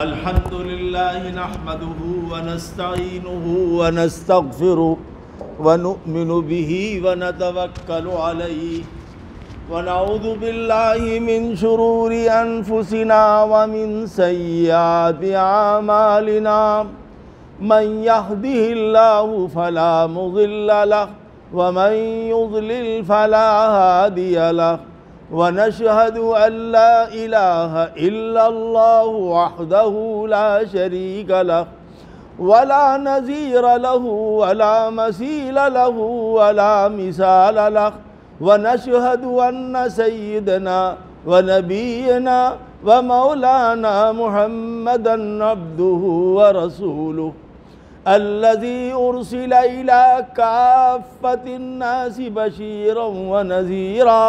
الحمد لله نحمده ونستعينه ونستغفره ونؤمن به ونتوكل عليه ونعوذ بالله من شرور أنفسنا ومن سيئات أعمالنا من يهده الله فلا مضل له ومن يضلل فلا هادي له ونشهد أن لا إله إلا الله وحده لا شريك له ولا نظير له ولا مثيل له ولا مثال له ونشهد أن سيدنا ونبينا ومولانا محمدًا عبده ورسوله الذي أرسل إلى كافة الناس بشيرا ونذيرا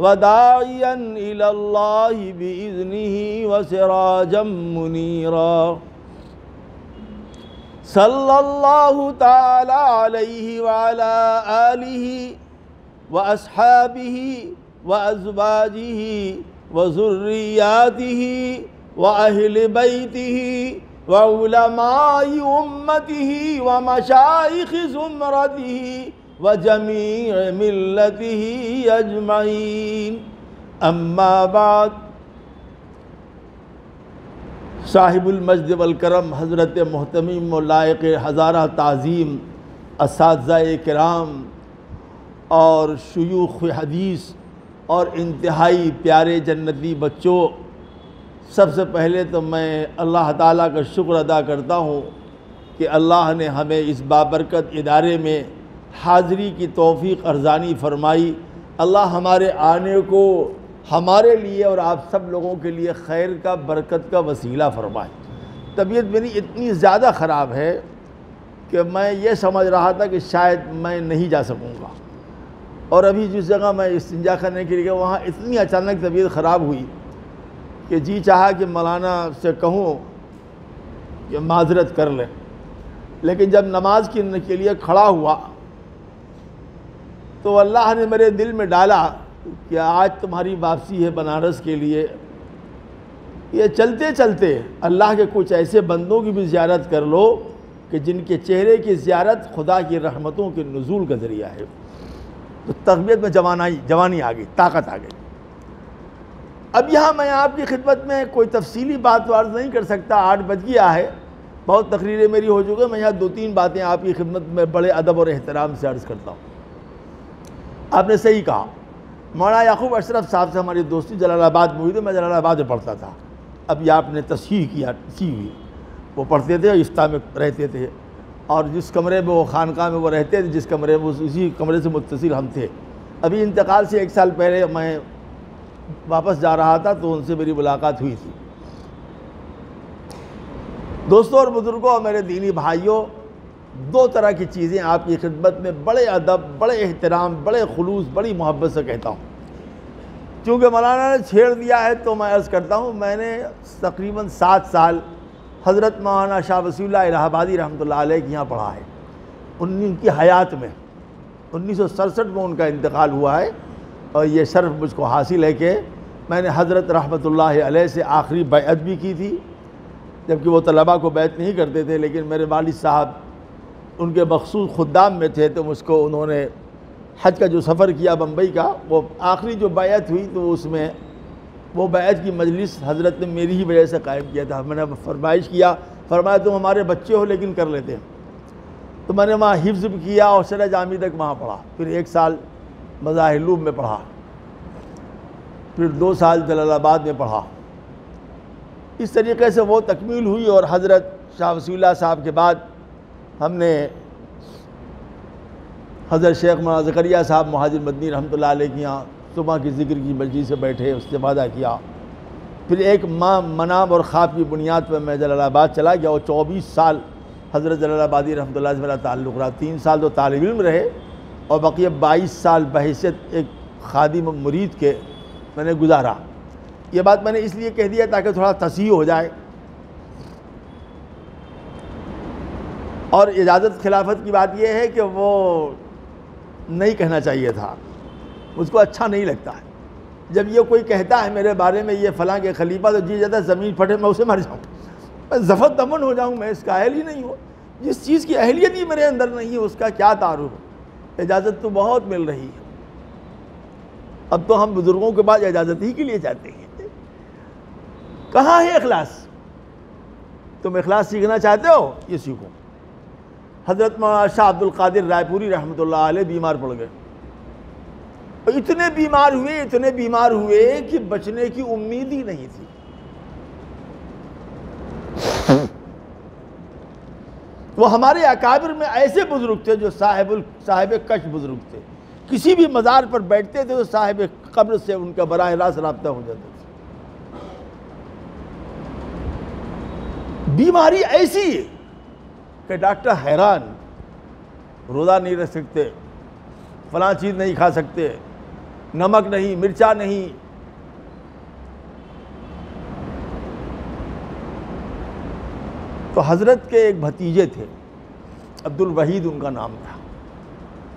وداعيا إلى الله بإذنه وسراجا منيرا صلى الله تعالى عليه وعلى آله وأصحابه وأزواجه وذرياته وأهل بيته وعلماء أمته ومشايخ زمرته وجميع ملته أجمعين أما بعد صاحب المجد والکرم حضرت محترم و لائق ہزارہ تعظیم اساتذہ کرام اور شیوخ حدیث اور انتہائی پیارے جنتی بچوں، سب سے پہلے تو میں اللہ تعالیٰ کا شکر ادا کرتا ہوں کہ اللہ نے ہمیں اس بابرکت ادارے میں حاضری کی توفیق ارزانی فرمائی۔ اللہ ہمارے آنے کو ہمارے لیے اور آپ سب لوگوں کے لیے خیر کا برکت کا وسیلہ فرمائے۔ طبیعت میری اتنی زیادہ خراب ہے کہ میں یہ سمجھ رہا تھا کہ شاید میں نہیں جا سکوں گا، اور ابھی جس جگہ میں استنجا کرنے کے لیے وہاں اتنی اچانک طبیعت خراب ہوئی کہ جی چاہا کہ مولانا سے کہوں کہ معذرت کر لیں، لیکن جب نماز کے لیے کھڑا ہوا تو اللہ نے میرے دل میں ڈالا کہ آج تمہاری واپسی ہے بنارس کے لیے، یہ چلتے چلتے اللہ کے کچھ ایسے بندوں کی بھی زیارت کر لو کہ جن کے چہرے کی زیارت خدا کی رحمتوں کے نزول کا ذریعہ ہے۔ تو طبیعت میں جوانی آ گئی، طاقت آ گئی۔ اب یہاں میں آپ کی خدمت میں کوئی تفصیلی بات عرض نہیں کر سکتا، 8 بج گیا ہے، بہت تقریریں میری ہو چکے، میں یہاں 2-3 باتیں آپ کی خدمت میں بڑے ادب اور احترام سے عرض کرتا ہوں۔ آپ نے صحیح کہا، مولانا یعقوب اشرف صاحب سے ہماری دوستی جلال آباد میں ہوئی تھی، میں جلال آباد میں پڑھتا تھا، اب یہ آپ نے تصحیح کیا، تصحیح ہوئی، وہ پڑھتے تھے اور افتاء میں رہتے تھے، اور جس کمرے میں وہ خانقاہ میں وہ رہتے تھے، جس کمرے میں اسی کمرے سے متصل ہم تھے۔ ابھی انتقال سے 1 سال پہلے میں واپس جا رہا تھا تو ان سے میری ملاقات ہوئی تھی۔ دوستوں اور بزرگوں اور میرے دینی بھائیوں، 2 طرح کی چیزیں آپ کی خدمت میں بڑے ادب، بڑے احترام، بڑے خلوص، بڑی محبت سے کہتا ہوں۔ چونکہ مولانا نے چھیڑ دیا ہے تو میں عرض کرتا ہوں، میں نے تقریباً 7 سال حضرت مولانا شاہ وصی اللہ الہ آبادی رحمۃ اللہ علیہ کے یہاں پڑھا ہے، ان کی حیات میں 1967 میں ان کا انتقال ہوا ہے، اور یہ شرف مجھ کو حاصل ہے کہ میں نے حضرت رحمۃ اللہ علیہ سے آخری بیعت بھی کی تھی، جبکہ وہ طلباء کو بیعت نہیں کرتے تھے، لیکن میرے والد صاحب ان کے مخصوص خدام میں تھے تو مجھ کو انہوں نے حج کا جو سفر کیا بمبئی کا، وہ آخری جو بیعت ہوئی تو اس میں وہ بیعت کی مجلس حضرت نے میری ہی وجہ سے قائم کیا تھا۔ میں نے فرمائش کیا، فرمایا تم ہمارے بچے ہو لیکن کر لیتے ہیں، تو میں نے وہاں حفظ بھی کیا اور شرح جامی تک وہاں پڑھا، پھر 1 سال مظاہر میں پڑھا، پھر 2 سال جلال آباد میں پڑھا۔ اس طریقے سے وہ تکمیل ہوئی، اور حضرت شاہ وصی اللہ صاحب کے بعد ہم نے حضرت شیخ مولانا زکریہ صاحب مہاجر مدنی رحمۃ اللہ علیہ کے یہاں صبح کی ذکر کی مجلس سے بیٹھے، استفادہ کیا، پھر ایک منام اور خواب کی بنیاد پر میں جلال آباد چلا گیا، اور 24 سال حضرت جلال آبادی رحمۃ اللہ سے میرا تعلق رہا۔ 3 سال تو طالب علم رہے، اور بقیہ 22 سال بحیثیت ایک خادم و مرید کے میں نے گزارا۔ یہ بات میں نے اس لیے کہہ دیا تاکہ تھوڑا تصحیح ہو جائے۔ اور اجازت خلافت کی بات یہ ہے کہ وہ نہیں کہنا چاہیے تھا، مجھ کو اچھا نہیں لگتا ہے جب یہ کوئی کہتا ہے میرے بارے میں یہ فلاں کے خلیفہ، تو جی جاتا ہے زمین پھٹے میں اسے مر جاؤں، میں زفت دمن ہو جاؤں، میں اس کا اہل ہی نہیں ہوں، جس چیز کی اہلیت ہی میرے اندر نہیں ہے اس کا کیا تعارف؟ اجازت تو بہت مل رہی ہے، اب تو ہم بزرگوں کے بعد اجازت ہی کے لیے جاتے ہیں۔ کہاں ہے اخلاص؟ تم اخلاص سیکھنا چاہتے ہو، یہ سیکھو۔ حضرت مولانا شاہ عبد القادر رائے پوری رحمۃ اللہ علیہ بیمار پڑ گئے، اتنے بیمار ہوئے کہ بچنے کی امید ہی نہیں تھی۔ وہ ہمارے اکابر میں ایسے بزرگ تھے جو صاحب کش بزرگ تھے، کسی بھی مزار پر بیٹھتے تھے تو صاحب قبر سے ان کا براہ راست رابطہ ہو جاتا تھا۔ بیماری ایسی ہے کہ ڈاکٹر حیران، روزہ نہیں رکھ سکتے، فلاں چیز نہیں کھا سکتے، نمک نہیں، مرچا نہیں۔ تو حضرت کے ایک بھتیجے تھے، عبد الوحید ان کا نام تھا،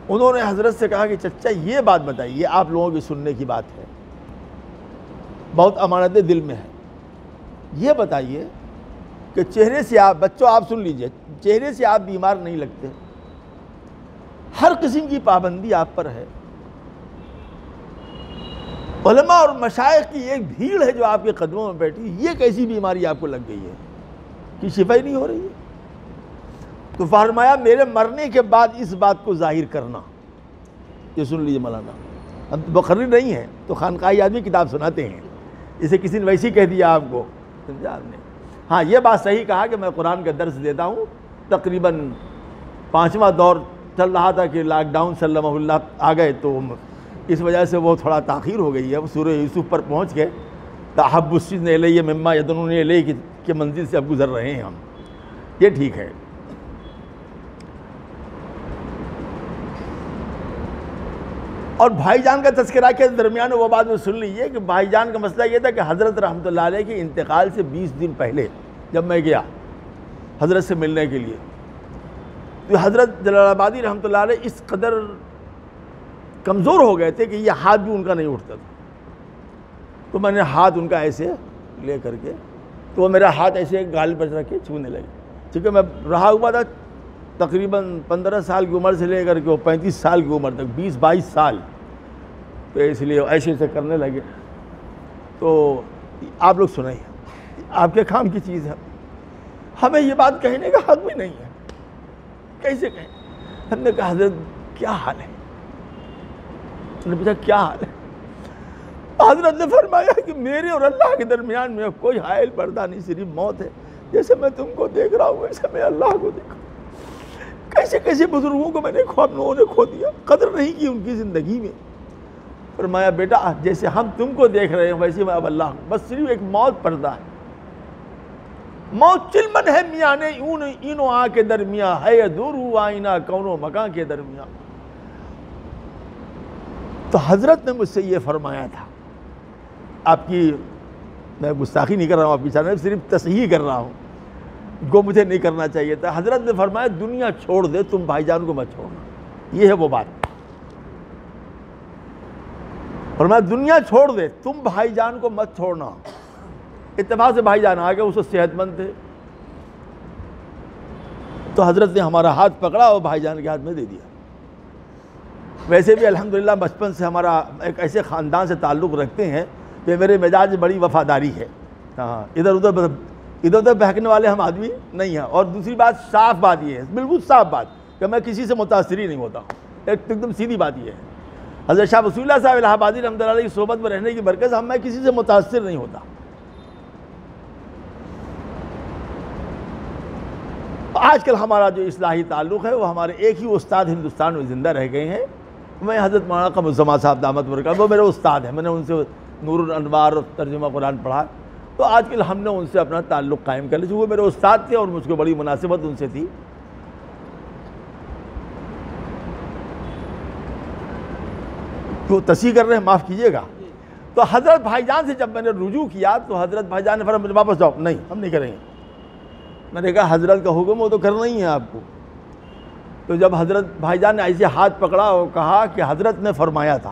انہوں نے حضرت سے کہا کہ چچا یہ بات بتائیے، آپ لوگوں کی سننے کی بات ہے، بہت امانت دل میں ہے، یہ بتائیے کہ چہرے سے آپ، بچوں آپ سن لیجئے، چہرے سے آپ بیمار نہیں لگتے، ہر قسم کی پابندی آپ پر ہے، علماء اور مشائخ کی ایک بھیڑ ہے جو آپ کے قدموں میں بیٹھی، یہ کیسی بیماری آپ کو لگ گئی ہے کہ شفا ہی نہیں ہو رہی ہے؟ تو فرمایا میرے مرنے کے بعد اس بات کو ظاہر کرنا۔ یہ سن لیجئے مولانا، ہم مقرر نہیں ہیں تو خانقاہی آدمی کتاب سناتے ہیں، اسے کسی نے ویسے ہی کہہ دیا آپ کو، سمجھا آپ نے؟ ہاں یہ بات صحیح کہا کہ میں قرآن کا درس دیتا ہوں، تقریباً 5واں دور چل رہا تھا کہ لاک ڈاؤن صلی اللہ علیہ وسلم آ گئے، تو اس وجہ سے وہ تھوڑا تاخیر ہو گئی ہے، وہ سورہ یوسف پر پہنچ گئے، تحب السجن الیہ مما یدعون الیہ کے منزل سے اب گزر رہے ہیں ہم، یہ ٹھیک ہے۔ اور بھائی جان کا تذکرہ کے درمیان وہ بات میں سن لیجیے کہ بھائی جان کا مسئلہ یہ تھا کہ حضرت رحمۃ اللہ علیہ کے انتقال سے 20 دن پہلے جب میں گیا حضرت سے ملنے کے لیے، تو حضرت جلال آبادی رحمۃ اللہ علیہ اس قدر کمزور ہو گئے تھے کہ یہ ہاتھ بھی ان کا نہیں اٹھتا تھا، تو میں نے ہاتھ ان کا ایسے لے کر کے، تو وہ میرا ہاتھ ایسے گال پر رکھ کے چھونے لگے، چونکہ میں رہا ہوا تھا تقریباً 15 سال کی عمر سے لے کر کے 35 سال کی عمر تک، 20-22 سال، تو اس لیے ایسے ایسے کرنے لگے۔ تو آپ لوگ سنیں، آپ کے کام کی چیز ہے، ہمیں یہ بات کہنے کا حق بھی نہیں ہے، کیسے کہیں؟ ہم نے کہا حضرت کیا حال ہے؟ انہوں نے پوچھا کیا حال ہے؟ حضرت نے فرمایا کہ میرے اور اللہ کے درمیان میں کوئی حائل پردہ نہیں، صرف موت ہے، جیسے میں تم کو دیکھ رہا ہوں ویسے میں اللہ کو دیکھا۔ کیسے کیسے بزرگوں کو میں نے ہم لوگوں نے کھو دیا، قدر نہیں کی ان کی زندگی میں۔ فرمایا بیٹا جیسے ہم تم کو دیکھ رہے ہیں ویسے میں اب اللہ ہوں، بس صرف ایک موت پردہ ہے، موت چلمن ہے میاں اینو آ کے درمیاں ہے دور آئینہ کونو مکان کے درمیان۔ تو حضرت نے مجھ سے یہ فرمایا تھا، آپ کی میں گستاخی نہیں کر رہا ہوں، آپ کی چاہنے صرف تصحیح کر رہا ہوں، جو مجھے نہیں کرنا چاہیے تھا۔ حضرت نے فرمایا دنیا چھوڑ دے، تم بھائی جان کو مت چھوڑنا، یہ ہے وہ بات۔ فرمایا دنیا چھوڑ دے، تم بھائی جان کو مت چھوڑنا۔ اتفاق سے بھائی جان آ گئے، اس سے صحت مند تھے، تو حضرت نے ہمارا ہاتھ پکڑا اور بھائی جان کے ہاتھ میں دے دیا۔ ویسے بھی الحمدللہ بچپن سے ہمارا ایک ایسے خاندان سے تعلق رکھتے ہیں کہ میرے مزاج میں بڑی وفاداری ہے، ہاں ادھر ادھر بہکنے والے ہم آدمی نہیں ہیں۔ اور دوسری بات، صاف بات یہ ہے، بالکل صاف بات، کہ میں کسی سے متاثر ہی نہیں ہوتا، ایک دم سیدھی بات یہ ہے۔ حضرت شاہ وصول اللہ صاحب الہ آبادی رحمۃ اللہ علیہ کی صحبت میں رہنے کی برکت سے میں کسی سے متاثر نہیں ہوتا۔ آج کل ہمارا جو اصلاحی تعلق ہے وہ ہمارے ایک ہی استاد ہندوستان میں زندہ رہ گئے ہیں، میں حضرت مولانا قمر الزمان صاحب دامت برکاتہ، وہ میرے استاد ہیں، میں نے ان سے نور الانوار اور ترجمہ قرآن پڑھا، تو آج کل ہم نے ان سے اپنا تعلق قائم کر لیا، وہ میرے استاد تھے اور مجھ کو بڑی مناسبت ان سے تھی۔ تو تصحیح کر رہے ہیں، معاف کیجئے گا۔ تو حضرت بھائی جان سے جب میں نے رجوع کیا تو حضرت بھائی جان نے فرمایا واپس جاؤ، نہیں ہم نہیں کریں گے۔ میں نے کہا حضرت کا حکم وہ تو کرنا ہی ہے آپ کو۔ تو جب حضرت بھائی جان نے ایسے ہاتھ پکڑا اور کہا کہ حضرت نے فرمایا تھا،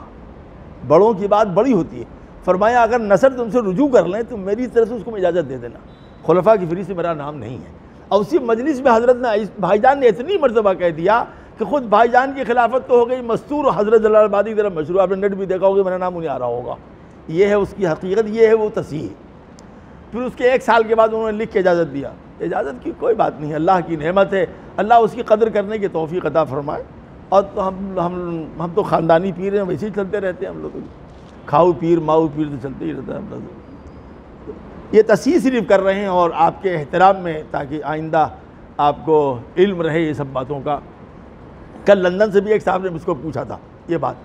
بڑوں کی بات بڑی ہوتی ہے، فرمایا اگر نصر تم سے رجوع کر لیں تو میری طرف سے اس کو اجازت دے دینا، خلفاء کی فہرست میں میرا نام نہیں ہے۔ اور اسی مجلس میں حضرت نے بھائی جان نے اتنی مرتبہ کہہ دیا کہ خود بھائی جان کی خلافت تو ہو گئی مستور، حضرت جلال آبادی کی طرف مشروع، آپ نے نیٹ بھی دیکھا ہوگا، میرا نام انہیں آ رہا ہوگا۔ یہ ہے اس کی حقیقت، یہ ہے وہ تصحیح۔ پھر اس کے 1 سال کے بعد انہوں نے لکھ کے اجازت دیا۔ اجازت کی کوئی بات نہیں ہے، اللہ کی نعمت ہے، اللہ اس کی قدر کرنے کی توفیق عطا فرمائے۔ اور تو ہم تو خاندانی پیر ہیں، ویسے ہی چلتے رہتے ہیں ہم لوگ، کھاؤ پیر ماؤ پیر تو چلتے ہی رہتا ہے ہم لوگ۔ یہ تصحیح صرف کر رہے ہیں اور آپ کے احترام میں، تاکہ آئندہ آپ کو علم رہے یہ سب باتوں کا۔ کل لندن سے بھی ایک صاحب نے مجھ کو پوچھا تھا یہ بات،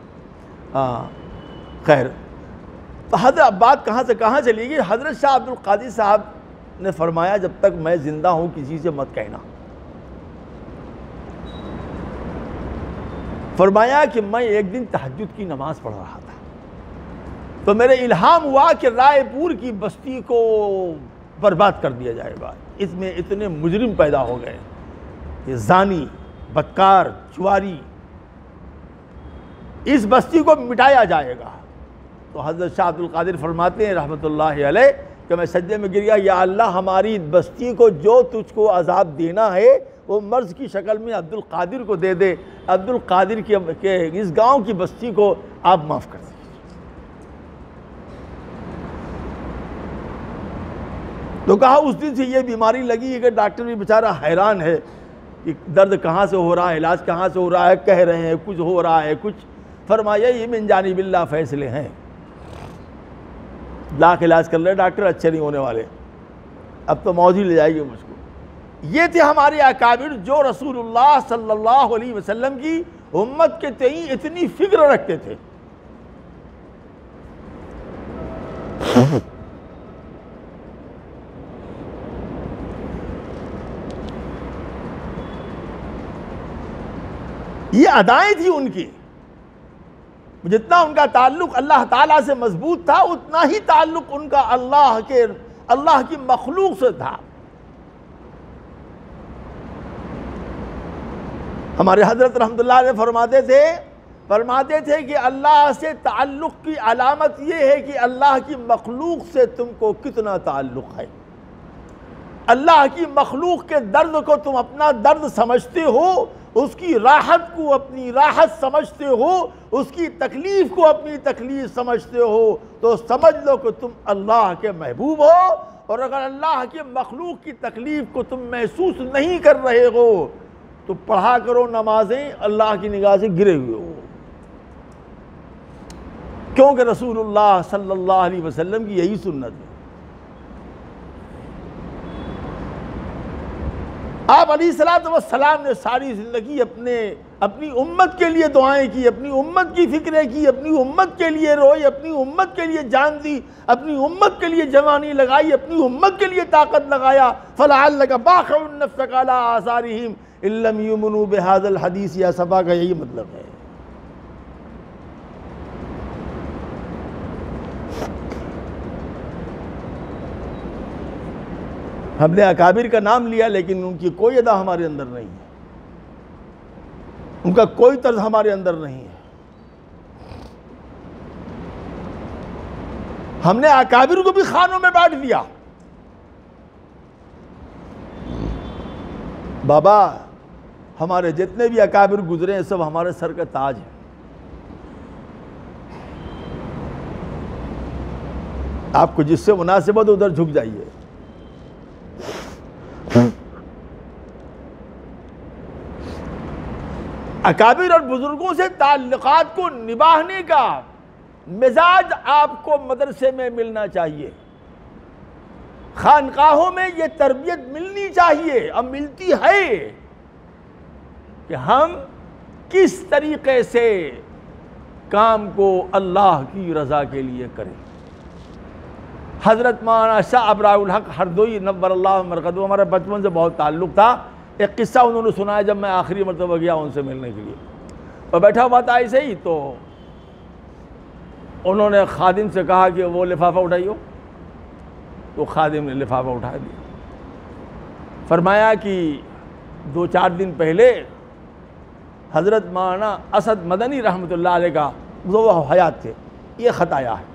خیر تو حضرت بات کہاں سے کہاں چلی گئی؟ حضرت شاہ عبد القادر صاحب نے فرمایا جب تک میں زندہ ہوں کسی سے مت کہنا۔ فرمایا کہ میں ایک دن تہجد کی نماز پڑھ رہا تھا تو میرے الہام ہوا کہ رائے پور کی بستی کو برباد کر دیا جائے گا، اس میں اتنے مجرم پیدا ہو گئے، یہ زانی بدکار چواری، اس بستی کو مٹایا جائے گا۔ تو حضرت شاہ عبد القادر فرماتے ہیں رحمۃ اللہ علیہ کہ میں سجدے میں گر گیا، یا اللہ ہماری بستی کو جو تجھ کو عذاب دینا ہے وہ مرض کی شکل میں عبد القادر کو دے دے، عبد القادر کے اس گاؤں کی بستی کو آپ معاف کر دیں۔ تو کہا اس دن سے یہ بیماری لگی ہے کہ ڈاکٹر بھی بیچارہ حیران ہے کہ درد کہاں سے ہو رہا ہے، علاج کہاں سے ہو رہا ہے، کہہ رہے ہیں کچھ ہو رہا ہے کچھ۔ فرمایا یہ من جانب اللہ فیصلے ہیں، لاکھ علاج کر رہے ڈاکٹر، اچھے نہیں ہونے والے، اب تو موت ہی لے جائے گی مجھ کو۔ یہ تھے ہمارے اکابر جو رسول اللہ صلی اللہ علیہ وسلم کی امت کے تئیں اتنی فکر رکھتے تھے۔ یہ ادائیں تھی ان کی، جتنا ان کا تعلق اللہ تعالیٰ سے مضبوط تھا اتنا ہی تعلق ان کا اللہ کی مخلوق سے تھا۔ ہمارے حضرت رحمت اللہ علیہ فرماتے تھے کہ اللہ سے تعلق کی علامت یہ ہے کہ اللہ کی مخلوق سے تم کو کتنا تعلق ہے۔ اللہ کی مخلوق کے درد کو تم اپنا درد سمجھتے ہو، اس کی راحت کو اپنی راحت سمجھتے ہو، اس کی تکلیف کو اپنی تکلیف سمجھتے ہو، تو سمجھ لو کہ تم اللہ کے محبوب ہو۔ اور اگر اللہ کے مخلوق کی تکلیف کو تم محسوس نہیں کر رہے ہو تو پڑھا کرو نمازیں اللہ کی نگاہ سے گرے ہوئے ہو، کیونکہ رسول اللہ صلی اللہ علیہ وسلم کی یہی سنت ہے۔ آپ علیہ السلام نے ساری زندگی اپنی امت کے لیے دعائیں کی، اپنی امت کی فکریں کی، اپنی امت کے لیے روئی، اپنی امت کے لیے جان دی، اپنی امت کے لیے جوانی لگائی، اپنی امت کے لیے طاقت لگایا۔ فَلَعَلَّكَ بَاخِعٌ نَفْسَكَ عَلَىٰ آثَارِهِمْ إِن لَّمْ يُؤْمِنُوا بِهَٰذَا الْحَدِيثِ، یا صفا کا یہی مطلب ہے۔ ہم نے اکابر کا نام لیا لیکن ان کی کوئی ادا ہمارے اندر نہیں ہے، ان کا کوئی طرز ہمارے اندر نہیں ہے۔ ہم نے اکابر کو بھی خانوں میں بانٹ دیا۔ بابا ہمارے جتنے بھی اکابر گزرے ہیں سب ہمارے سر کا تاج ہے۔ آپ کو جس سے مناسب ہو تو ادھر جھک جائیے۔ اکابر اور بزرگوں سے تعلقات کو نبھانے کا مزاج آپ کو مدرسے میں ملنا چاہیے، خانقاہوں میں یہ تربیت ملنی چاہیے، اب ملتی ہے کہ ہم کس طریقے سے کام کو اللہ کی رضا کے لیے کریں۔ حضرت مولانا شاہ ابرار الحق ہردوئی نور اللہ مرقدہ، ہمارا بچپن سے بہت تعلق تھا۔ ایک قصہ انہوں نے سنایا جب میں آخری مرتبہ گیا ان سے ملنے کے لیے، اور بیٹھا ہوا تھا ایسے ہی، تو انہوں نے خادم سے کہا کہ وہ لفافہ اٹھائیو، تو خادم نے لفافہ اٹھا دیا۔ فرمایا کہ 2-4 دن پہلے حضرت مولانا اسد مدنی رحمۃ اللہ علیہ کا، وہ حیات تھے، یہ خط آیا ہے۔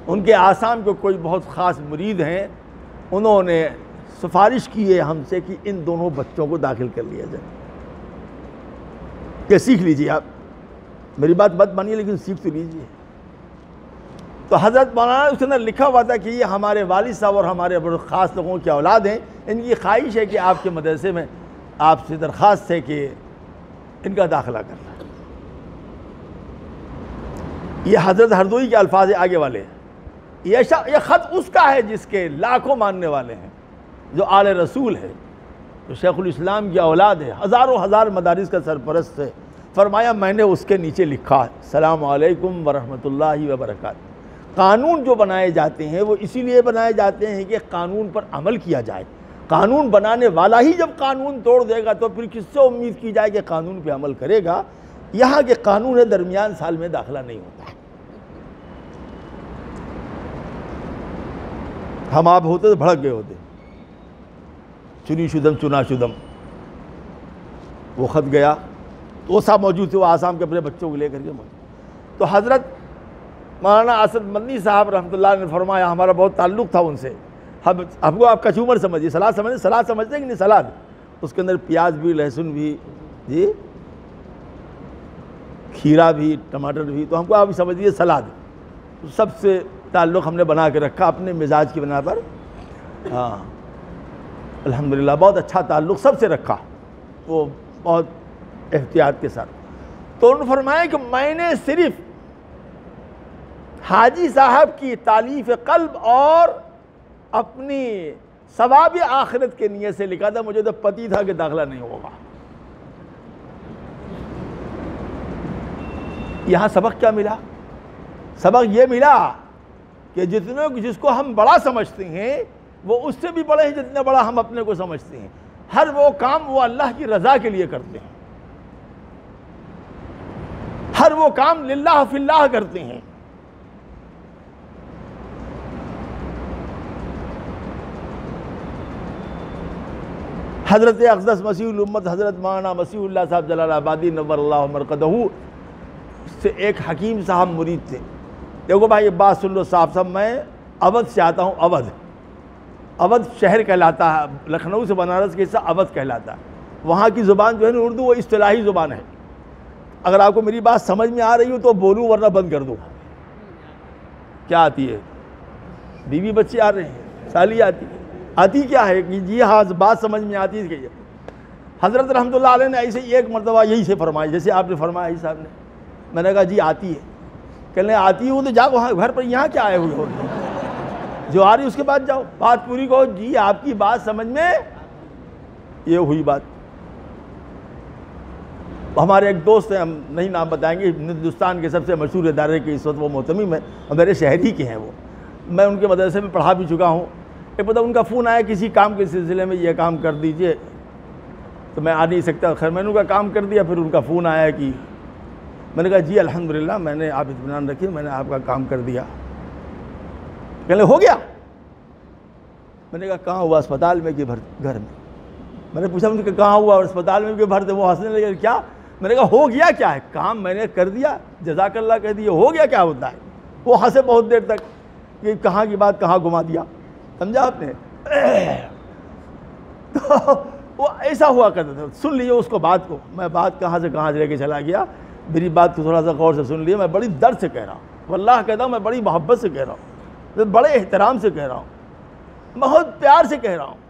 ان کے آسام کو کوئی بہت خاص مرید ہیں انہوں نے سفارش کی ہے ہم سے کہ ان دونوں بچوں کو داخل کر لیا جائے کہ سیکھ لیجئے آپ، میری بات مت مانیے لیکن سیکھ تو لیجئے۔ تو حضرت مولانا اس کے اندر لکھا ہوا تھا کہ یہ ہمارے والد صاحب اور ہمارے بڑے خاص لوگوں کی اولاد ہیں، ان کی خواہش ہے کہ آپ کے مدرسے میں آپ سے درخواست ہے کہ ان کا داخلہ کرنا۔ یہ حضرت ہردوئی کے الفاظ آگے والے ہیں۔ یہ خط اس کا ہے جس کے لاکھوں ماننے والے ہیں، جو آل رسول ہے، جو شیخ الاسلام کی اولاد ہے، ہزاروں ہزار مدارس کا سرپرست ہے۔ فرمایا میں نے اس کے نیچے لکھا السلام علیکم ورحمۃ اللہ وبرکاتہ۔ قانون جو بنائے جاتے ہیں وہ اسی لیے بنائے جاتے ہیں کہ قانون پر عمل کیا جائے۔ قانون بنانے والا ہی جب قانون توڑ دے گا تو پھر کس سے امید کی جائے کہ قانون پہ عمل کرے گا؟ یہاں کے قانون درمیان سال میں داخلہ نہیں ہوتا ہے۔ ہم آپ ہوتے تو بھڑک گئے ہوتے، چنی شدم چنا شدم۔ وہ خط گیا تو وہ صاحب موجود تھے، وہ آسام کے اپنے بچوں کو لے کر کے موجود۔ تو حضرت مولانا اسد مدنی صاحب رحمۃ اللہ نے فرمایا، ہمارا بہت تعلق تھا ان سے، ہم کو آپ کچومر سمجھیے، سلاد سمجھیں، سلاد سمجھتے ہیں کہ نہیں؟ سلاد اس کے اندر پیاز بھی، لہسن بھی، جی کھیرا بھی، ٹماٹر بھی، تو ہم کو آپ سمجھیے سلاد۔ سب سے تعلق ہم نے بنا کے رکھا اپنے مزاج کی بنا پر۔ ہاں الحمدللہ بہت اچھا تعلق سب سے رکھا، وہ بہت احتیاط کے ساتھ۔ تو انہوں نے فرمایا کہ میں نے صرف حاجی صاحب کی تالیف قلب اور اپنی ثواب آخرت کے نیت سے لکھا تھا، مجھے تو پتہ تھا کہ داخلہ نہیں ہوگا۔ یہاں سبق کیا ملا؟ سبق یہ ملا کہ جس کو ہم بڑا سمجھتے ہیں وہ اس سے بھی بڑے ہیں جتنا بڑا ہم اپنے کو سمجھتے ہیں۔ ہر وہ کام وہ اللہ کی رضا کے لیے کرتے ہیں، ہر وہ کام للہ فی اللہ کرتے ہیں۔ حضرت اقدس مسیح الامت حضرت مولانا مسیح اللہ صاحب جلال آبادی نور اللہ مرقدہ سے ایک حکیم صاحب مرید تھے۔ دیکھو بھائی یہ بات سن لو صاحب، میں اودھ سے آتا ہوں۔ اودھ شہر کہلاتا ہے، لکھنؤ سے بنارس کے حصہ اودھ کہلاتا ہے۔ وہاں کی زبان جو ہے نا اردو، وہ اصطلاحی زبان ہے۔ اگر آپ کو میری بات سمجھ میں آ رہی ہو تو بولوں ورنہ بند کر دوں۔ کیا آتی ہے؟ بیوی بچے آ رہے ہیں، سالی آتی کیا ہے کہ جی ہاں بات سمجھ میں آتی ہے کہ حضرت رحمۃ اللہ علیہ نے ایسے ایک مرتبہ یہی سے فرمایا جیسے آپ نے فرمایا ہی صاحب نے۔ میں نے کہا جی آتی ہے۔ کہنے آتی ہوں تو جا وہاں گھر پر، یہاں کیا آئے ہوئے ہو؟ جو آ رہی اس کے بعد جاؤ، بات پوری کہو، جی آپ کی بات سمجھ میں یہ ہوئی بات۔ ہمارے ایک دوست ہیں، ہم نہیں نام بتائیں گے، ہندوستان کے سب سے مشہور ادارے کے اس وقت وہ محتمم ہیں اور میرے شہر ہی کے ہیں وہ، میں ان کے مدرسے میں پڑھا بھی چکا ہوں۔ ایک پتہ ان کا فون آیا کسی کام کے سلسلے میں، یہ کام کر دیجئے، تو میں آ نہیں سکتا۔ خیر میں نے ان کا کام کر دیا، پھر ان کا فون آیا کہ میں نے کہا جی الحمدللہ میں نے، آپ اطمینان رکھیے میں نے آپ کا کام کر دیا۔ کہنے ہو گیا؟ میں نے کہا کہاں ہوا، اسپتال میں کہ گھر میں؟ میں نے پوچھا ان کے کہاں ہوا، اور اسپتال میں کہ گھر تھے؟ وہ ہنسنے لگے، کیا؟ میں نے کہا ہو گیا کیا ہے؟ کام میں نے کر دیا، جزاک اللہ کہہ دیا، ہو گیا کیا ہوتا ہے؟ وہ ہنسے بہت دیر تک کہ کہاں کی بات کہاں گھما دیا، سمجھا آپ نے؟ تو وہ ایسا ہوا کرتا تھا۔ سن لیے اس کو بات کو، میں بات کہاں سے لے کے چلا گیا، میری بات کو تھوڑا سا غور سے سن لیے۔ میں بڑی درد سے کہہ رہا ہوں، واللہ کہتا ہوں میں بڑی محبت سے کہہ رہا ہوں، بڑے احترام سے کہہ رہا ہوں، بہت پیار سے کہہ رہا ہوں۔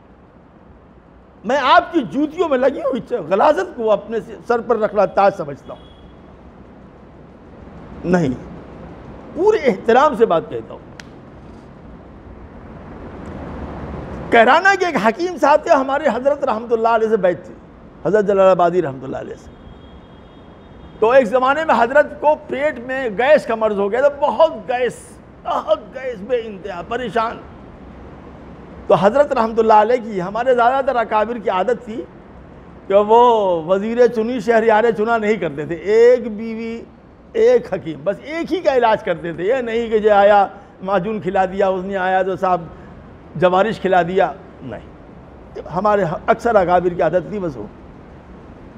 میں آپ کی جوتیوں میں لگی ہوئی غلاظت کو اپنے سر پر رکھنا تاج سمجھتا ہوں، نہیں، پورے احترام سے بات کہتا ہوں۔ کہرانا کہ ایک حکیم صاحب تھے ہمارے، حضرت رحمۃ اللہ علیہ سے بیعت تھی، حضرت جلال آبادی رحمۃ اللہ علیہ سے۔ تو ایک زمانے میں حضرت کو پیٹ میں گیس کا مرض ہو گیا تھا، بہت گیس بے انتہا، پریشان۔ تو حضرت رحمۃ اللہ علیہ کی، ہمارے زیادہ تر اکابر کی عادت تھی کہ وہ وزیر چنی شہریار چنا نہیں کرتے تھے، ایک بیوی ایک حکیم، بس ایک ہی کا علاج کرتے تھے۔ یہ نہیں کہ جو آیا معجون کھلا دیا، اس نے آیا تو صاحب جوارش کھلا دیا، نہیں، ہمارے اکثر اکابر کی عادت تھی بس وہ۔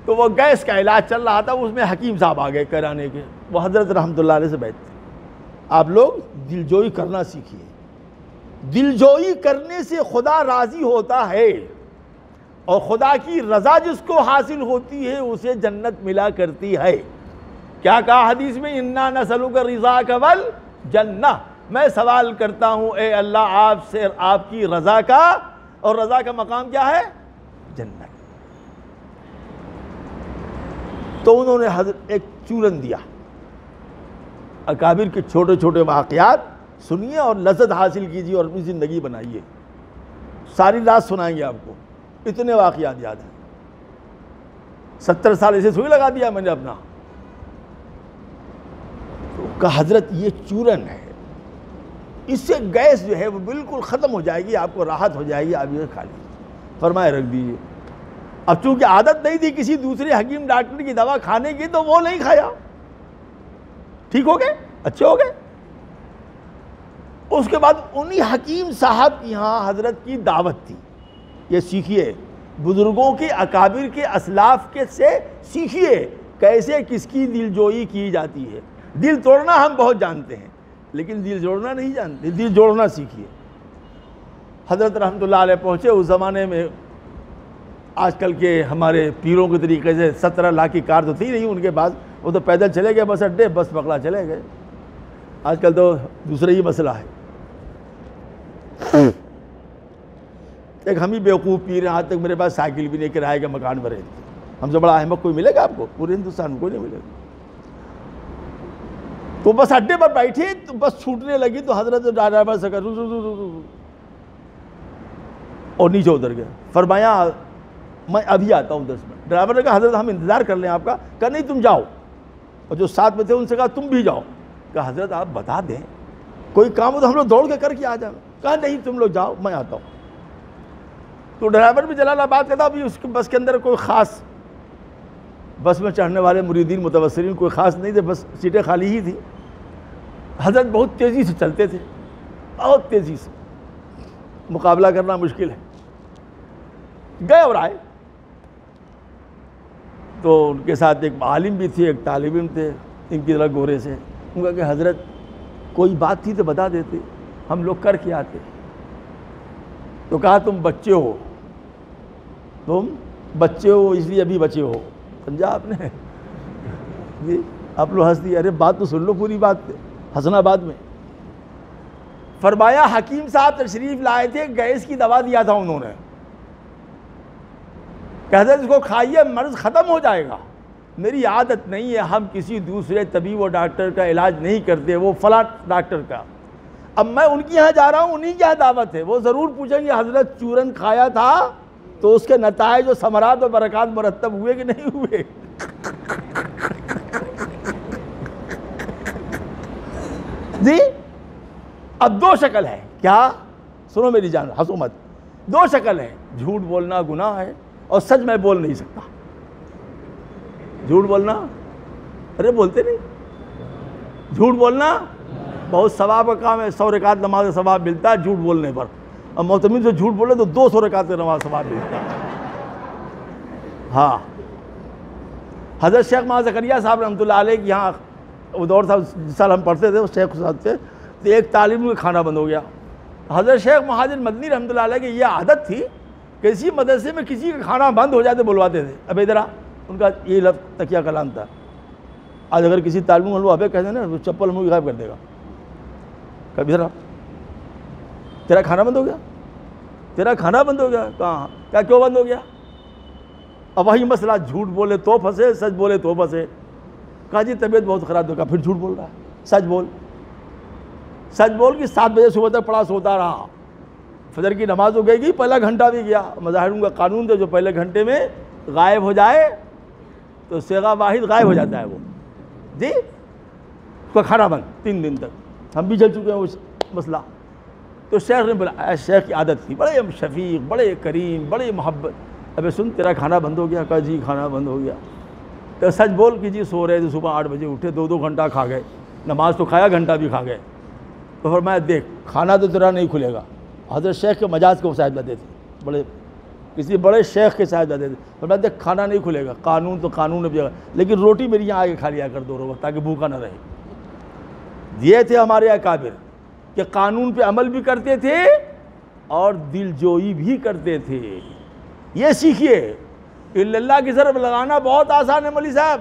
تو وہ گیس کا علاج چل رہا تھا، اس میں حکیم صاحب آ گئے کرانے کے، وہ حضرت رحمۃ اللہ علیہ سے بیٹھتے۔ آپ لوگ دلجوئی کرنا سیکھیے، دلجوئی کرنے سے خدا راضی ہوتا ہے، اور خدا کی رضا جس کو حاصل ہوتی ہے اسے جنت ملا کرتی ہے۔ کیا کہا حدیث میں؟ اِنَّا نَسْأَلُكَ رِضَاكَ وَالْجَنَّةَ، میں سوال کرتا ہوں اے اللہ آپ سے آپ کی رضا کا، اور رضا کا مقام کیا ہے؟ جنت۔ تو انہوں نے حضرت ایک چورن دیا، اکابر کے چھوٹے چھوٹے واقعات سنیے اور لذت حاصل کیجیے اور اپنی زندگی بنائیے۔ ساری رات سنائیں گے آپ کو، اتنے واقعات یاد ہیں۔ 70 سال اسے سوئی لگا دیا میں نے اپنا۔ تو کہا حضرت یہ چورن ہے، اس سے گیس جو ہے وہ بالکل ختم ہو جائے گی، آپ کو راحت ہو جائے گی، آپ یہ کھا لیجیے۔ فرمائے رکھ دیجیے۔ اب چونکہ عادت نہیں تھی کسی دوسرے حکیم ڈاکٹر کی دوا کھانے کی تو وہ نہیں کھایا، ٹھیک ہو گئے، اچھے ہو گئے۔ اس کے بعد انہی حکیم صاحب کی یہاں حضرت کی دعوت تھی، یہ سیکھیے بزرگوں کے اکابر کے اسلاف کے سے سیکھیے کیسے کس کی دل جوئی کی جاتی ہے۔ دل توڑنا ہم بہت جانتے ہیں لیکن دل جوڑنا نہیں جانتے، دل جوڑنا سیکھیے۔ حضرت رحمۃ اللہ علیہ پہنچے، اس زمانے میں آج کل کے ہمارے پیروں کے طریقے سے 17 لاکھ کی کار تو تھی نہیں ان کے پاس، وہ تو پیدل چلے گئے بس اڈے، بس پکڑا چلے گئے۔ آج کل تو دوسرا ہی مسئلہ ہے۔ ایک ہم ہی بیوقوف پیر ہیں، آج تک میرے پاس سائیکل بھی نہیں، کرائے کا مکان میں رہتے۔ ہم سے بڑا احمق کوئی ملے گا آپ کو؟ پورے ہندوستان میں کوئی نہیں ملے گا۔ تو بس اڈے پر بیٹھے تو بس چھوٹنے لگی تو حضرت ڈرائیور سے کہا اور نیچے اتر گیا۔ فرمایا میں ابھی آتا ہوں 10 منٹ۔ ڈرائیور نے کہا حضرت ہم انتظار کر لیں آپ کا؟ کہا نہیں تم جاؤ۔ اور جو ساتھ میں تھے ان سے کہا تم بھی جاؤ۔ کہا حضرت آپ بتا دیں کوئی کام ہو تو ہم لوگ دوڑ کے کر کے آ جائیں۔ کہا نہیں تم لوگ جاؤ میں آتا ہوں۔ تو ڈرائیور بھی جلال آباد کا تھا، ابھی اس بس کے اندر کوئی خاص، بس میں چڑھنے والے مریدین متوسرین کوئی خاص نہیں تھے، بس سیٹیں خالی ہی تھی۔ حضرت بہت تیزی سے چلتے تھے، بہت تیزی سے، مقابلہ کرنا مشکل ہے۔ گئے اور آئے تو ان کے ساتھ ایک عالم بھی تھے، ایک طالب علم تھے ان کی طرح گورے سے۔ ان کا کہ حضرت کوئی بات تھی تو بتا دیتے، ہم لوگ کر کے آتے۔ تو کہا تم بچے ہو، تم بچے ہو اس لیے ابھی بچے ہو، سمجھا آپ نے؟ جی آپ لوگ ہنس دیے، ارے بات تو سن لو پوری بات، ہنسنا بعد میں۔ فرمایا حکیم صاحب تشریف لائے تھے، گیس کی دوا دیا تھا انہوں نے، کہ حضرت اس کو کھائیے مرض ختم ہو جائے گا۔ میری عادت نہیں ہے، ہم کسی دوسرے طبیب و ڈاکٹر کا علاج نہیں کرتے، وہ فلاں ڈاکٹر کا۔ اب میں ان کی یہاں جا رہا ہوں، انہی کی یہاں دعوت ہے، وہ ضرور پوچھیں گے حضرت چورن کھایا تھا تو اس کے نتائج و ثمرات و برکات مرتب ہوئے کہ نہیں ہوئے؟ جی اب دو شکل ہے، کیا؟ سنو میری جان، ہنسو مت۔ دو شکل ہے، جھوٹ بولنا گناہ ہے اور سچ میں بول نہیں سکتا۔ جھوٹ بولنا، ارے بولتے نہیں، جھوٹ بولنا بہت ثواب کا کام ہے، 100 رکعت نماز کا ثواب ملتا ہے جھوٹ بولنے پر، اور معتمد سے جھوٹ بولے تو 200 رکعت کا نماز ثواب ملتا ہے۔ ہاں حضرت شیخ مہا زکریا صاحب رحمۃ اللہ علیہ کی یہاں وہ دور تھا جس سال ہم پڑھتے تھے، اس شیخ صاحب سے تو ایک طالب علم کا کھانا بند ہو گیا۔ حضرت شیخ مہاجر مدنی رحمۃ اللہ علیہ کی یہ عادت تھی کہ کسی مدرسے میں کسی کا کھانا بند ہو جاتے بلواتے تھے، اب ادھر آ، ان کا یہ لفظ تکیہ کلام تھا۔ آج اگر کسی طالب علم کو ابے کہہ دیں نا وہ چپل منہ غائب کر دے گا، کبھی ادھر آ، تیرا کھانا بند ہو گیا، تیرا کھانا بند ہو گیا، کہاں کیا کیوں بند ہو گیا؟ اب وہی مسئلہ، جھوٹ بولے تو پھنسے، سچ بولے تو پھنسے۔ کہا جی طبیعت بہت خراب، ہوگا پھر جھوٹ بول رہا ہے، سچ بول، سچ بول کہ 7 بجے صبح تک پڑا سوتا رہا، فجر کی نماز ہو گئی، پہلا گھنٹہ بھی گیا۔ مظاہروں کا قانون تھا جو پہلے گھنٹے میں غائب ہو جائے تو صیغہ واحد غائب ہو جاتا ہے وہ، جی اس کا کھانا بند 3 دن تک، ہم بھی جل چکے ہیں اس مسئلہ۔ تو شیخ نے بولا، شیخ کی عادت تھی، بڑے شفیق، بڑے کریم، بڑے محبت، ابے سن تیرا کھانا بند ہو گیا؟ کہا جی کھانا بند ہو گیا۔ تو سچ بول کہ جی سو رہے تھے، صبح 8 بجے اٹھے، 2 گھنٹہ کھا گئے، نماز تو کھایا، گھنٹہ بھی کھا گئے۔ تو فرمایا دیکھ کھانا تو تیرا نہیں کھلے گا۔ حضرت شیخ کے مجاز کو شاہد دیتے تھے، بڑے کسی بڑے شیخ کے شاہد دیتے تھے، فرمایا دیکھ کھانا نہیں کھلے گا، قانون تو قانون ہے، لیکن روٹی میری یہاں آگے کھا لیا کر 2 وقت تاکہ بھوکا نہ رہے۔ یہ تھے ہمارے اکابر، کہ قانون پہ عمل بھی کرتے تھے اور دل جوئی بھی کرتے تھے. یہ سیکھیے. اللہ کی ضرب لگانا بہت آسان ہے مولوی صاحب،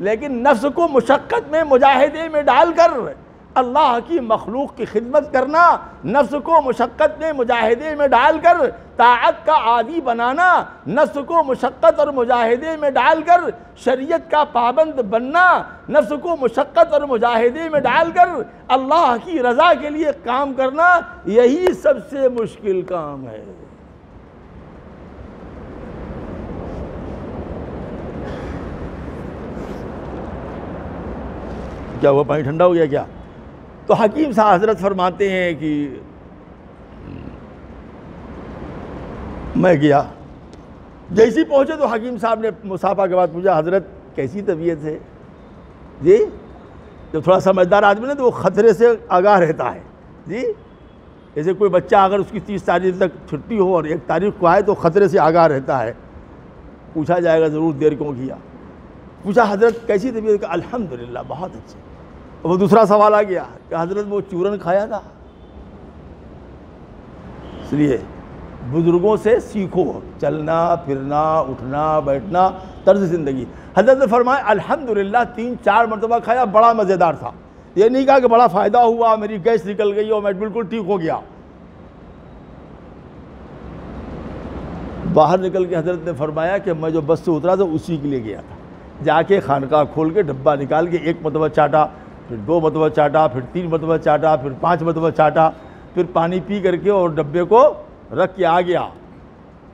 لیکن نفس کو مشقت میں مجاہدے میں ڈال کر اللہ کی مخلوق کی خدمت کرنا، نفس کو مشقت میں مجاہدے میں ڈال کر طاعت کا عادی بنانا، نفس کو مشقت اور مجاہدے میں ڈال کر شریعت کا پابند بننا، نفس کو مشقت اور مجاہدے میں ڈال کر اللہ کی رضا کے لیے کام کرنا، یہی سب سے مشکل کام ہے. کیا وہ پانی ٹھنڈا ہو گیا کیا؟ تو حکیم صاحب حضرت فرماتے ہیں کہ میں گیا، جیسی پہنچے تو حکیم صاحب نے مصافحہ کے بعد پوچھا حضرت کیسی طبیعت ہے؟ جی جب تھوڑا سمجھدار آدمی نا تو وہ خطرے سے آگاہ رہتا ہے. جی جیسے کوئی بچہ اگر اس کی 30 تاریخ تک چھٹی ہو اور 1 تاریخ کو آئے تو خطرے سے آگاہ رہتا ہے. پوچھا جائے گا ضرور دیر کیوں کیا. پوچھا حضرت کیسی طبیعت؟ کہ الحمدللہ بہت اچھی. وہ دوسرا سوال آ گیا کہ حضرت وہ چورن کھایا تھا؟ اس لیے بزرگوں سے سیکھو چلنا پھرنا اٹھنا بیٹھنا طرز زندگی. حضرت نے فرمایا الحمدللہ 3-4 مرتبہ کھایا، بڑا مزیدار تھا. یہ نہیں کہا کہ بڑا فائدہ ہوا، میری گیس نکل گئی اور میں بالکل ٹھیک ہو گیا. باہر نکل کے حضرت نے فرمایا کہ میں جو بس سے اترا تھا اسی کے لیے گیا تھا. جا کے خانقاہ کھول کے ڈبہ نکال کے 1 مرتبہ چاٹا، پھر 2 مرتبہ چاٹا، پھر 3 مرتبہ چاٹا، پھر 5 مرتبہ چاٹا، پھر پانی پی کر کے اور ڈبے کو رکھ کے آ گیا.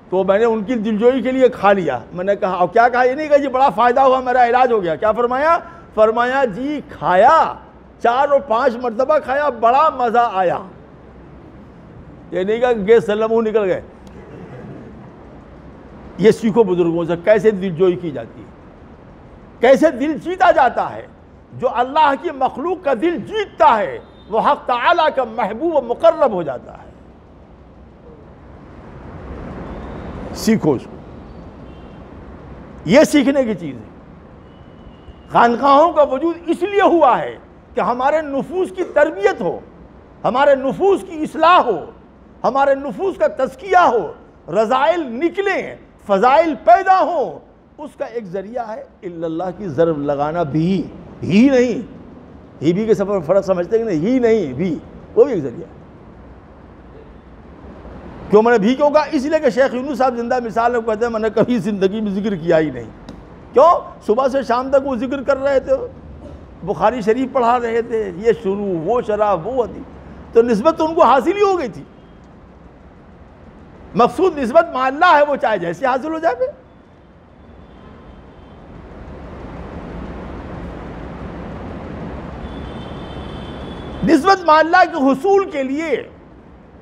تو میں نے ان کی دلجوئی کے لیے کھا لیا. میں نے کہا اور کیا کہا؟ یہ نہیں کہا جی بڑا فائدہ ہوا میرا علاج ہو گیا. کیا فرمایا؟ فرمایا جی کھایا 4 اور 5 مرتبہ کھایا، بڑا مزہ آیا. یہ نہیں کہا کہ گیس سلم منہ نکل گئے. یہ سیکھو بزرگوں سے کیسے دلجوئی کی جاتی ہے، کیسے دل جیتا جاتا ہے. جو اللہ کی مخلوق کا دل جیتتا ہے وہ حق تعالیٰ کا محبوب و مقرب ہو جاتا ہے. سیکھو اس کو. یہ سیکھنے کی چیز ہے. خانقاہوں کا وجود اس لیے ہوا ہے کہ ہمارے نفوس کی تربیت ہو، ہمارے نفوس کی اصلاح ہو، ہمارے نفوس کا تزکیہ ہو، رذائل نکلیں، فضائل پیدا ہوں. اس کا ایک ذریعہ ہے الا اللہ کی ضرب لگانا. بھی ہی نہیں، ہی بھی کے سفر فرق سمجھتے ہیں کہ نہیں، ہی نہیں بھی، وہ بھی ایک ذریعہ ہے. کیوں میں نے بھی کیوں کہا؟ اس لیے کہ شیخ یونس صاحب زندہ مثال ہے، کہتے ہیں میں نے کبھی زندگی میں ذکر کیا ہی نہیں. کیوں؟ صبح سے شام تک وہ ذکر کر رہے تھے، بخاری شریف پڑھا رہے تھے، یہ شروع وہ شراب وہ حدیث، تو نسبت تو ان کو حاصل ہی ہو گئی تھی. مقصود نسبت مع اللہ ہے، وہ چاہے جیسے حاصل ہو جائے. نسبت مع اللہ کے حصول کے لیے،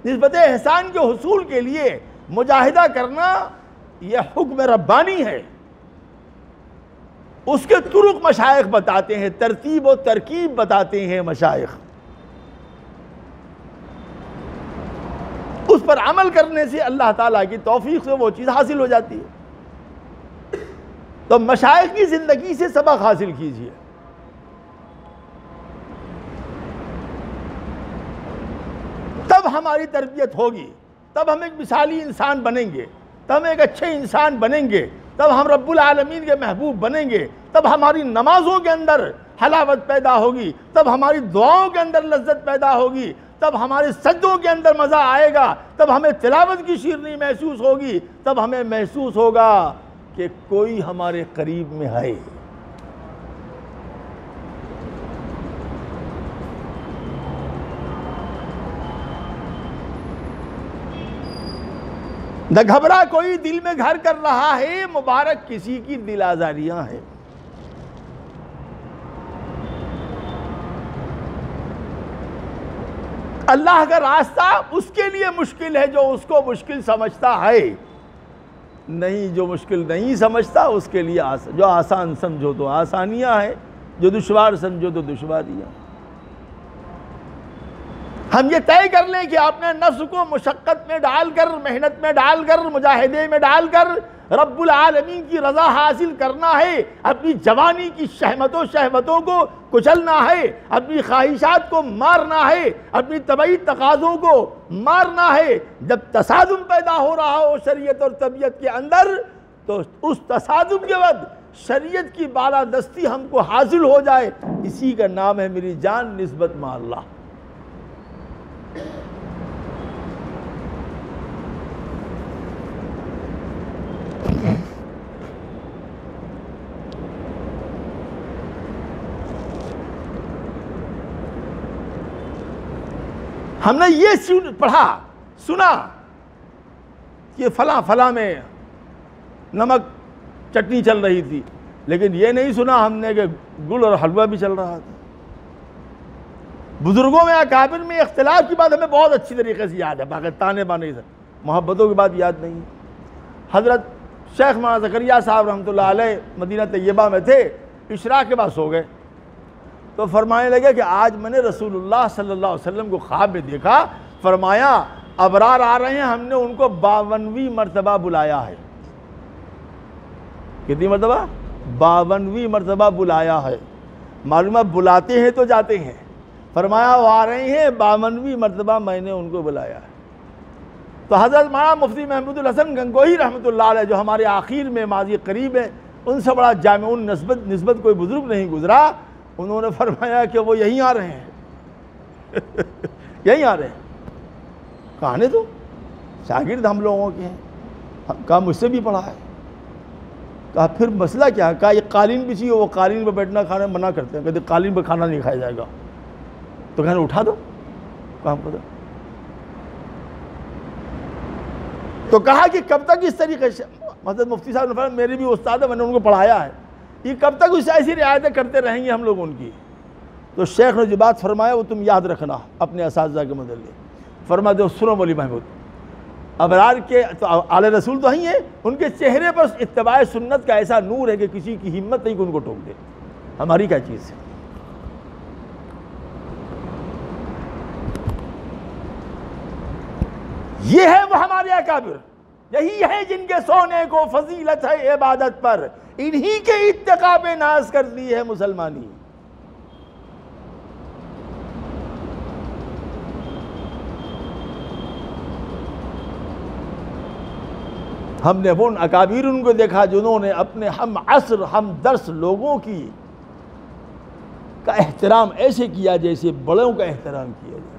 نسبت احسان کے حصول کے لیے مجاہدہ کرنا یہ حکم ربانی ہے. اس کے طرق مشائخ بتاتے ہیں، ترتیب و ترکیب بتاتے ہیں مشائخ. اس پر عمل کرنے سے اللہ تعالیٰ کی توفیق سے وہ چیز حاصل ہو جاتی ہے. تو مشائخ کی زندگی سے سبق حاصل کیجیے. تب ہماری تربیت ہوگی، تب ہم ایک مثالی انسان بنیں گے، تب ہم ایک اچھے انسان بنیں گے، تب ہم رب العالمین کے محبوب بنیں گے، تب ہماری نمازوں کے اندر حلاوت پیدا ہوگی، تب ہماری دعاؤں کے اندر لذت پیدا ہوگی، تب ہمارے سجدوں کے اندر مزہ آئے گا، تب ہمیں تلاوت کی شیرینی محسوس ہوگی، تب ہمیں محسوس ہوگا کہ کوئی ہمارے قریب میں ہے. نہ گھبرا کوئی دل میں گھر کر رہا ہے، مبارک کسی کی دل آزاریاں ہیں. اللہ کا راستہ اس کے لیے مشکل ہے جو اس کو مشکل سمجھتا ہے، نہیں جو مشکل نہیں سمجھتا اس کے لیے جو آسان سمجھو تو آسانیاں ہیں، جو دشوار سمجھو تو دشواریاں. ہم یہ طے کر لیں کہ اپنے نفس کو مشقت میں ڈال کر، محنت میں ڈال کر، مجاہدے میں ڈال کر رب العالمین کی رضا حاصل کرنا ہے، اپنی جوانی کی شہوتوں کو کچلنا ہے، اپنی خواہشات کو مارنا ہے، اپنی طبعی تقاضوں کو مارنا ہے۔ جب تصادم پیدا ہو رہا ہو شریعت اور طبیعت کے اندر، تو اس تصادم کے بعد شریعت کی بالادستی ہم کو حاصل ہو جائے، اسی کا نام ہے میری جان نسبت مع اللہ۔ ہم نے یہ پڑھا سنا کہ فلاں میں نمک چٹنی چل رہی تھی، لیکن یہ نہیں سنا ہم نے کہ گل اور حلوہ بھی چل رہا تھا۔ بزرگوں میں اکابر میں اختلاف کی بات ہمیں بہت اچھی طریقے سے یاد ہے، باقی تانے بانے سے محبتوں کی بات یاد نہیں۔ حضرت شیخ مولانا زکریا صاحب رحمۃ اللہ علیہ مدینہ طیبہ میں تھے، اشراق کے بعد سو گئے، تو فرمانے لگے کہ آج میں نے رسول اللہ صلی اللہ علیہ وسلم کو خواب میں دیکھا، فرمایا ابرار آ رہے ہیں، ہم نے ان کو 52ویں مرتبہ بلایا ہے۔ کتنی مرتبہ؟ 52ویں مرتبہ بلایا ہے۔ معلوم ہے بلاتے ہیں تو جاتے ہیں، فرمایا وہ آ رہے ہیں 52ویں مرتبہ میں نے ان کو بلایا ہے۔ تو حضرت مولانا مفتی محمود الحسن گنگوہی رحمۃ اللہ علیہ جو ہمارے آخر میں ماضی قریب ہے، ان سے بڑا جامع نسبت کوئی بزرگ نہیں گزرا، انہوں نے فرمایا کہ وہ یہیں آ رہے ہیں یہیں آ رہے ہیں۔ کہاں تو شاگرد ہم لوگوں کے ہیں، کہا مجھ سے بھی پڑھا ہے۔ کہا پھر مسئلہ کیا ہے؟ کہا یہ قالین بچھی ہو، وہ قالین پہ بیٹھنا کھانا منع کرتے ہیں، کہتے قالین پہ کھانا نہیں کھایا جائے گا، تو کہنے اٹھا دو کام پتہ۔ تو کہا کہ کب تک اس طریقے سے، حضرت مفتی صاحب نے فرمایا میرے بھی استاد ہے، میں نے ان کو پڑھایا ہے، یہ کب تک اس ایسی رعایتیں کرتے رہیں گے ہم لوگ ان کی؟ تو شیخ نے جو بات فرمایا وہ تم یاد رکھنا اپنے اساتذہ کے متعلق۔ فرما دو سنو مولی محمود، ابرار کے تو آل رسول تو ہی ہیں، ان کے چہرے پر اتباع سنت کا ایسا نور ہے کہ کسی کی ہمت نہیں کہ ان کو ٹوک دے۔ ہماری کیا چیز ہے؟ یہ ہے وہ ہمارے اکابر، یہی ہے جن کے سونے کو فضیلت ہے عبادت پر، انہی کے اتقاء پہ ناز کرتی ہے مسلمانی۔ ہم نے وہ اکابر ان کو دیکھا جنہوں نے اپنے ہم عصر ہم درس لوگوں کا احترام ایسے کیا جیسے بڑوں کا احترام کیا جائے۔